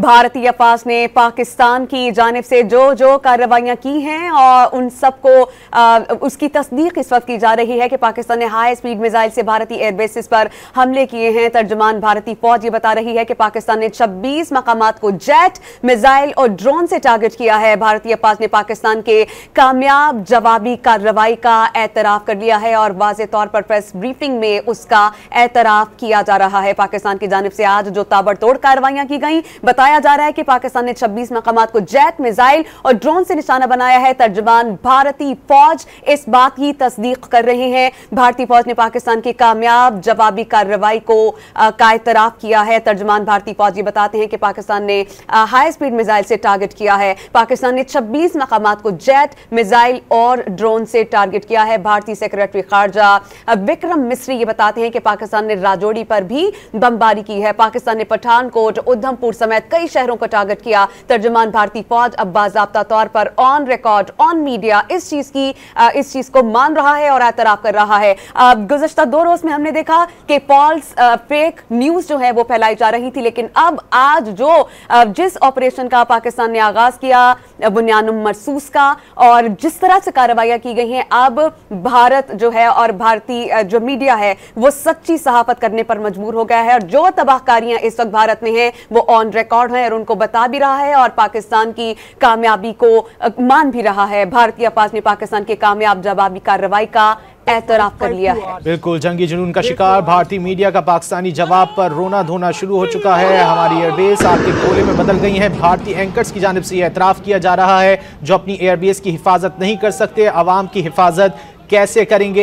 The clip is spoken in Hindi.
भारतीय अफवाज ने पाकिस्तान की जानिब से जो कार्रवाइयां की हैं और उन सबको उसकी तस्दीक इस वक्त की जा रही है कि पाकिस्तान ने हाई स्पीड मिसाइल से भारतीय एयरबेसिस पर हमले किए हैं। तर्जुमान भारतीय फौज ये बता रही है कि पाकिस्तान ने 26 मकामात को जेट, मिसाइल और ड्रोन से टारगेट किया है। भारतीय अफवाज ने पाकिस्तान के कामयाब जवाबी कार्रवाई का एतराफ कर लिया है और वाज़ेह तौर पर प्रेस ब्रीफिंग में उसका एतराफ किया जा रहा है। पाकिस्तान की जानिब से आज जो ताबड़तोड़ कार्रवाइयां की गई, बताया जा रहा है कि पाकिस्तान ने 26 मकामात को जेट, मिसाइल और ड्रोन से निशाना बनाया है। तर्जुमान भारतीय फौज इस बात की तस्दीक कर रहे हैं। भारतीय फौज ने पाकिस्तान की कामयाब जवाबी कार्रवाई का एतराफ किया है। तर्जुमान भारतीय फौज ये बताते हैं कि पाकिस्तान ने हाई स्पीड मिसाइल से टारगेट किया है। पाकिस्तान ने 26 मकामात को जेट, मिसाइल और ड्रोन से टारगेट किया है। भारतीय सेक्रेटरी खारजा विक्रम मिस्री ये बताते हैं कि पाकिस्तान ने राजौरी पर भी बमबारी की है। पाकिस्तान ने पठानकोट, उधमपुर समेत कई शहरों को टारगेट किया। तर्जुमान भारतीय फौज अब बाज़ाब्ता तौर पर ऑन रिकॉर्ड, ऑन मीडिया इस चीज को मान रहा है और एतराफ कर रहा है। गुज़श्ता 2 रोज में हमने देखा कि फॉल्स फेक न्यूज जो है वो फैलाई जा रही थी, लेकिन अब आज जिस ऑपरेशन का पाकिस्तान ने आगाज किया, बुनियानुम मरसूस का, और जिस तरह से कार्रवाइयां की गई हैं, अब भारत जो है और भारतीय जो मीडिया है वो सच्ची सहाफत करने पर मजबूर हो गया है और जो तबाहकारियां इस वक्त भारत में हैं वो ऑन रिकॉर्ड हैं और उनको बता भी रहा है और पाकिस्तान की कामयाबी को मान भी रहा है। भारतीय अफवाज ने पाकिस्तान की कामयाब जवाबी कार्रवाई का एतराफ कर लिया है। बिल्कुल, जंगी जुनून का शिकार भारतीय मीडिया का पाकिस्तानी जवाब पर रोना धोना शुरू हो चुका है। हमारी एयरबेस आपके गोले में बदल गई है। भारतीय एंकर्स की जानिब से यह एतराफ किया जा रहा है जो अपनी एयरबेस की हिफाजत नहीं कर सकते, अवाम की हिफाजत कैसे करेंगे।